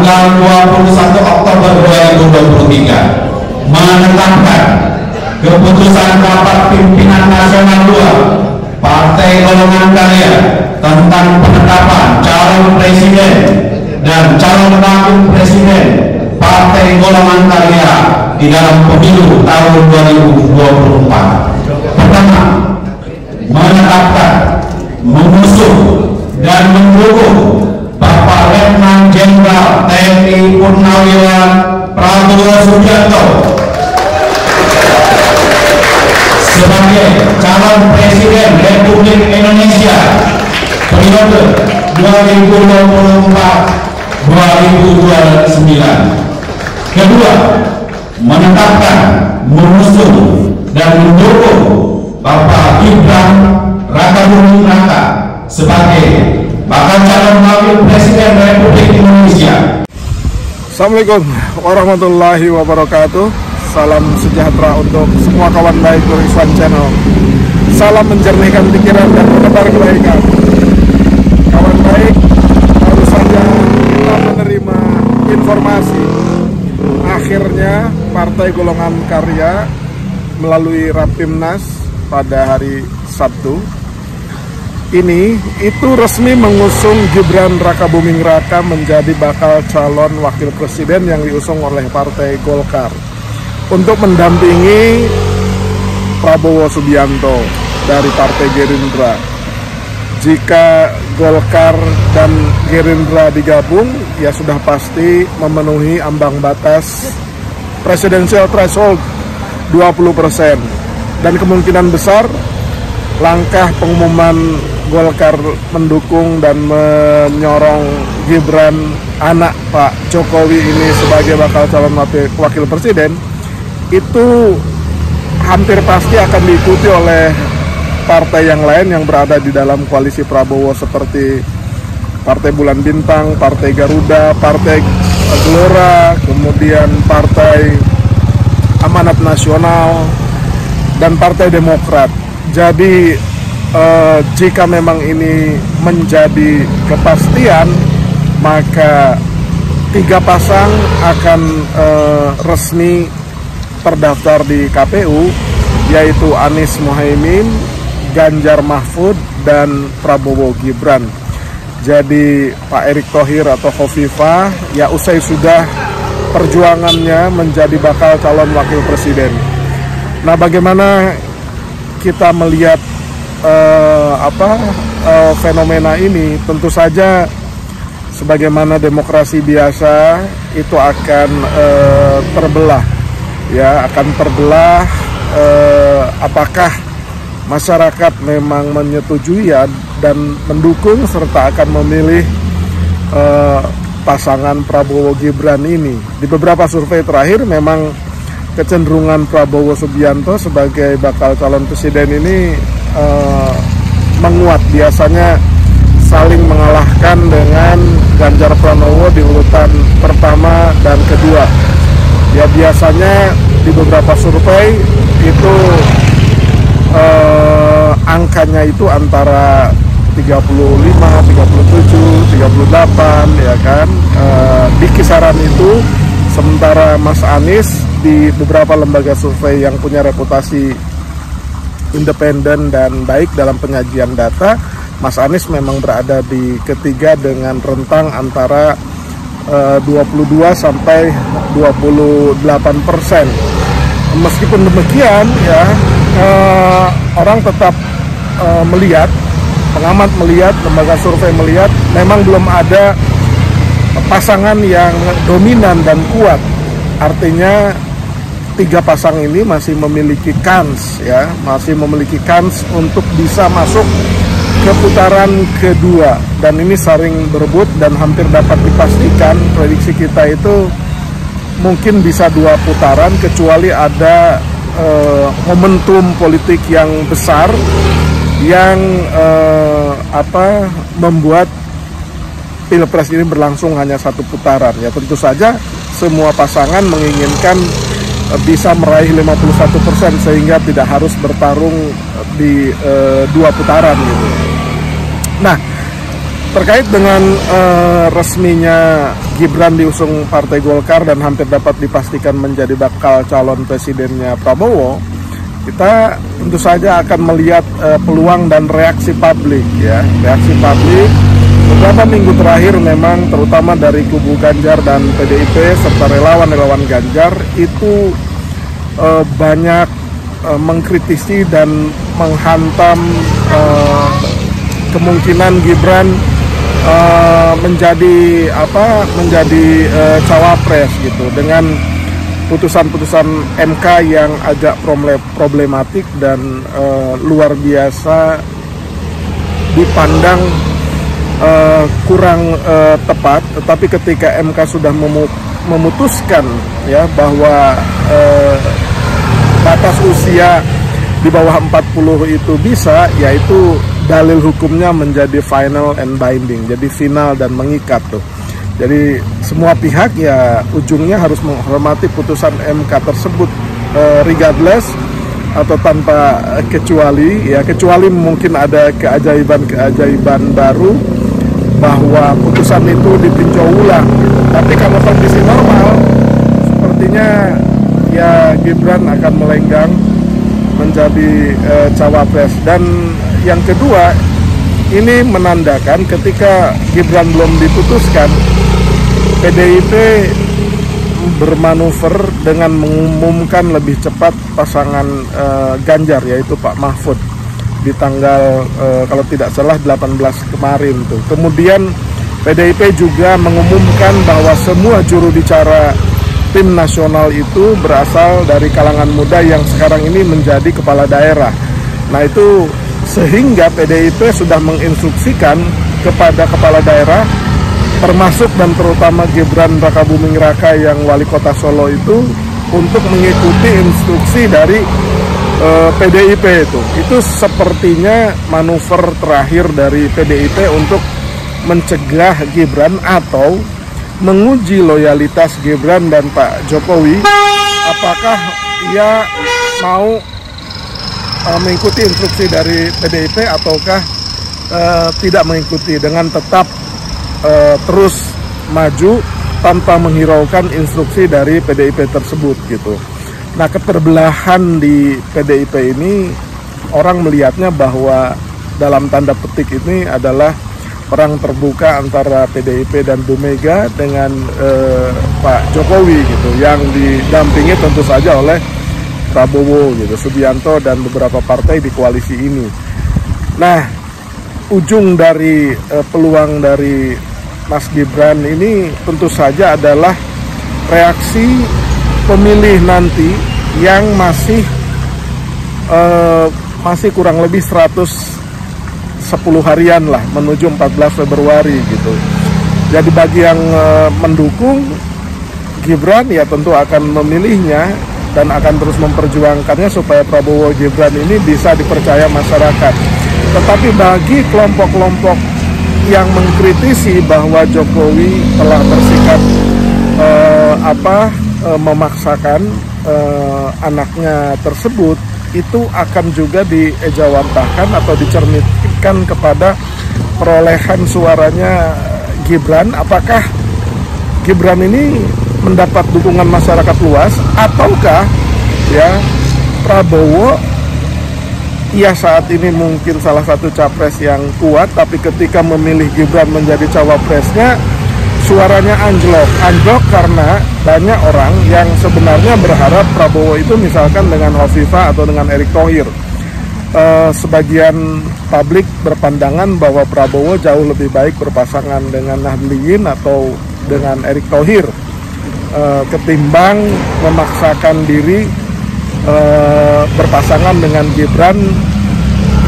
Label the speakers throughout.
Speaker 1: tanggal 21 Oktober 2023 menetapkan keputusan rapat pimpinan nasional 2 Partai Golongan Karya tentang penetapan calon presiden dan calon wakil presiden Partai Golongan Karya di dalam pemilu tahun 2024. Pertama, menetapkan, mengusung dan mendukung Bapak Letnan Jenderal TNI Purnawirawan Prabowo Subianto sebagai calon presiden Republik Indonesia periode 2024-2029. Kedua, menetapkan, mengusung dan mendukung Bapak Gibran Rakabuming Raka sebagai bakal calon wakil presiden Republik Indonesia.
Speaker 2: Assalamualaikum warahmatullahi wabarakatuh. Salam sejahtera untuk semua kawan baik Rizwan Channel. Salam menjernihkan pikiran dan menebar kebaikan. Kawan baik, baru saja kita menerima informasi akhirnya Partai Golongan Karya melalui Rapimnas pada hari Sabtu ini itu resmi mengusung Gibran Rakabuming Raka menjadi bakal calon wakil presiden yang diusung oleh Partai Golkar untuk mendampingi Prabowo Subianto dari Partai Gerindra. Jika Golkar dan Gerindra digabung, ya sudah pasti memenuhi ambang batas presidensial threshold 20%, dan kemungkinan besar langkah pengumuman Golkar mendukung dan menyorong Gibran anak Pak Jokowi ini sebagai bakal calon wakil presiden itu hampir pasti akan diikuti oleh partai yang lain yang berada di dalam koalisi Prabowo seperti Partai Bulan Bintang, Partai Garuda, Partai Gelora, kemudian Partai Amanat Nasional, dan Partai Demokrat. Jadi jika memang ini menjadi kepastian, maka 3 pasang akan resmi terdaftar di KPU, yaitu Anies Mohaimin, Ganjar Mahfud, dan Prabowo Gibran. Jadi Pak Erick Thohir atau Khofifah ya usai sudah perjuangannya menjadi bakal calon wakil presiden. Nah, bagaimana kita melihat fenomena ini? Tentu saja sebagaimana demokrasi biasa itu akan terbelah, ya akan terbelah. Apakah masyarakat memang menyetujui ya dan mendukung serta akan memilih pasangan Prabowo Gibran ini? Di beberapa survei terakhir memang kecenderungan Prabowo Subianto sebagai bakal calon presiden ini menguat, biasanya saling mengalahkan dengan Ganjar Pranowo di urutan pertama dan kedua. Ya biasanya di beberapa survei itu angkanya itu antara 35, 37, 38 ya kan, di kisaran itu. Sementara Mas Anies di beberapa lembaga survei yang punya reputasi independen dan baik dalam penyajian data, Mas Anies memang berada di ketiga dengan rentang antara 22 sampai 28%. Meskipun demikian ya, orang tetap melihat, pengamat melihat, lembaga survei melihat memang belum ada pasangan yang dominan dan kuat. Artinya 3 pasang ini masih memiliki kans, ya, masih memiliki kans untuk bisa masuk ke putaran kedua, dan ini saling berebut dan hampir dapat dipastikan prediksi kita itu mungkin bisa 2 putaran, kecuali ada momentum politik yang besar yang membuat Pilpres ini berlangsung hanya 1 putaran. Ya tentu saja semua pasangan menginginkan bisa meraih 51% sehingga tidak harus bertarung di 2 putaran gitu. Nah, Terkait dengan resminya Gibran diusung Partai Golkar dan hampir dapat dipastikan menjadi bakal calon presidennya Prabowo, kita tentu saja akan melihat peluang dan reaksi publik ya. Reaksi publik beberapa minggu terakhir memang terutama dari kubu Ganjar dan PDIP serta relawan-relawan Ganjar itu banyak mengkritisi dan menghantam kemungkinan Gibran menjadi cawapres gitu dengan putusan-putusan MK yang agak problematik dan luar biasa dipandang kurang tepat. Tetapi ketika MK sudah memutuskan ya bahwa batas usia di bawah 40 itu bisa, yaitu dalil hukumnya menjadi final and binding, jadi final dan mengikat tuh. Jadi semua pihak ya ujungnya harus menghormati putusan MK tersebut regardless atau tanpa kecuali ya, kecuali mungkin ada keajaiban baru bahwa putusan itu ditinjau ulang gitu. Tapi kalau kondisi normal sepertinya ya Gibran akan melenggang menjadi cawapres. Dan yang kedua, ini menandakan ketika Gibran belum diputuskan, PDIP bermanuver dengan mengumumkan lebih cepat pasangan Ganjar, yaitu Pak Mahfud, di tanggal kalau tidak salah 18 kemarin tuh. Kemudian PDIP juga mengumumkan bahwa semua juru bicara tim nasional itu berasal dari kalangan muda yang sekarang ini menjadi kepala daerah. Nah itu sehingga PDIP sudah menginstruksikan kepada kepala daerah termasuk dan terutama Gibran Rakabuming Raka yang wali kota Solo itu untuk mengikuti instruksi dari PDIP itu. Itu sepertinya manuver terakhir dari PDIP untuk mencegah Gibran atau menguji loyalitas Gibran dan Pak Jokowi, apakah ia mau mengikuti instruksi dari PDIP ataukah tidak mengikuti, dengan tetap terus maju tanpa menghiraukan instruksi dari PDIP tersebut gitu. Nah, keterbelahan di PDIP ini orang melihatnya bahwa dalam tanda petik ini adalah perang terbuka antara PDIP dan Bu Mega dengan Pak Jokowi gitu, yang didampingi tentu saja oleh Prabowo gitu, Subianto dan beberapa partai di koalisi ini. Nah, ujung dari peluang dari Mas Gibran ini tentu saja adalah reaksi pemilih nanti yang masih kurang lebih 10 harian lah menuju 14 Februari gitu. Jadi bagi yang mendukung Gibran ya tentu akan memilihnya dan akan terus memperjuangkannya supaya Prabowo Gibran ini bisa dipercaya masyarakat. Tetapi bagi kelompok-kelompok yang mengkritisi bahwa Jokowi telah bersikap memaksakan anaknya tersebut, itu akan juga diejawantahkan atau dicerminkan kepada perolehan suaranya Gibran. Apakah Gibran ini mendapat dukungan masyarakat luas ataukah ya Prabowo ya saat ini mungkin salah satu capres yang kuat, tapi ketika memilih Gibran menjadi cawapresnya suaranya anjlok karena banyak orang yang sebenarnya berharap Prabowo itu misalkan dengan Hovifah atau dengan Erick Thohir. Sebagian publik berpandangan bahwa Prabowo jauh lebih baik berpasangan dengan Nahdliyin atau dengan Erick Thohir ketimbang memaksakan diri berpasangan dengan Gibran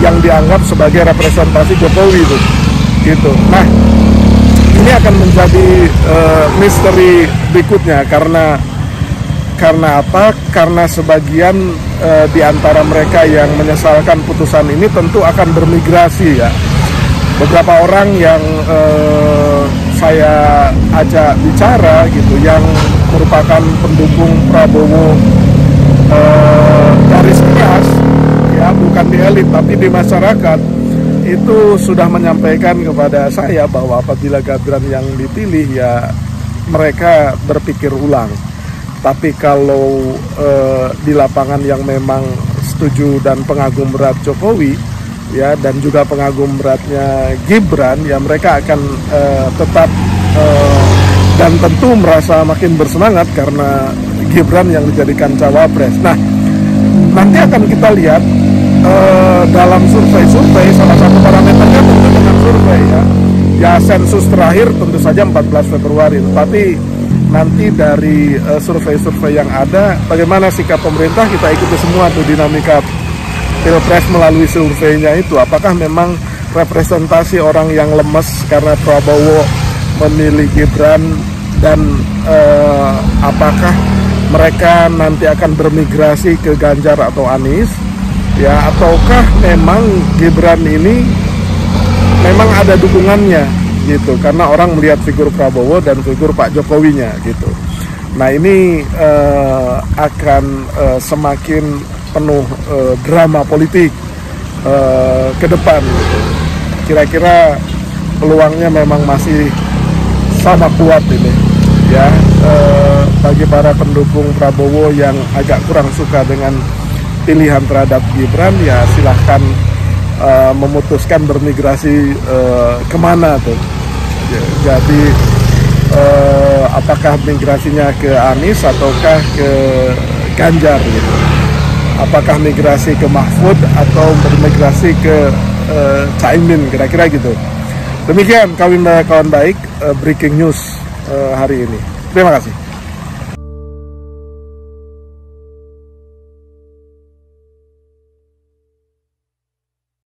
Speaker 2: yang dianggap sebagai representasi Jokowi itu gitu. Nah, ini akan menjadi misteri berikutnya karena apa? Karena sebagian di antara mereka yang menyesalkan putusan ini tentu akan bermigrasi ya. Beberapa orang yang saya ajak bicara gitu, yang merupakan pendukung Prabowo garis keras ya, bukan di elit tapi di masyarakat, itu sudah menyampaikan kepada saya bahwa apabila Gibran yang dipilih ya mereka berpikir ulang. Tapi kalau di lapangan yang memang setuju dan pengagum berat Jokowi ya, dan juga pengagum beratnya Gibran, ya mereka akan tetap dan tentu merasa makin bersemangat karena Gibran yang dijadikan cawapres. Nah, nanti akan kita lihat dalam survei-survei, salah satu parameternya tentu dengan survei ya sensus terakhir tentu saja 14 Februari, tapi nanti dari survei-survei yang ada, bagaimana sikap pemerintah, kita ikuti semua tuh dinamika Pilpres melalui surveinya itu. Apakah memang representasi orang yang lemes karena Prabowo memilih Gibran, dan apakah mereka nanti akan bermigrasi ke Ganjar atau Anies ya, ataukah memang Gibran ini memang ada dukungannya gitu, karena orang melihat figur Prabowo dan figur Pak Jokowinya gitu. Nah, ini akan semakin penuh drama politik ke depan gitu. Kira-kira peluangnya memang masih sama kuat ini ya. Bagi para pendukung Prabowo yang agak kurang suka dengan pilihan terhadap Gibran, ya silahkan memutuskan bermigrasi kemana tuh. Jadi apakah migrasinya ke Anies ataukah ke Ganjar gitu. Apakah migrasi ke Mahfud atau bermigrasi ke Caimin, kira-kira gitu. Demikian kawan baik breaking news hari ini. Terima kasih.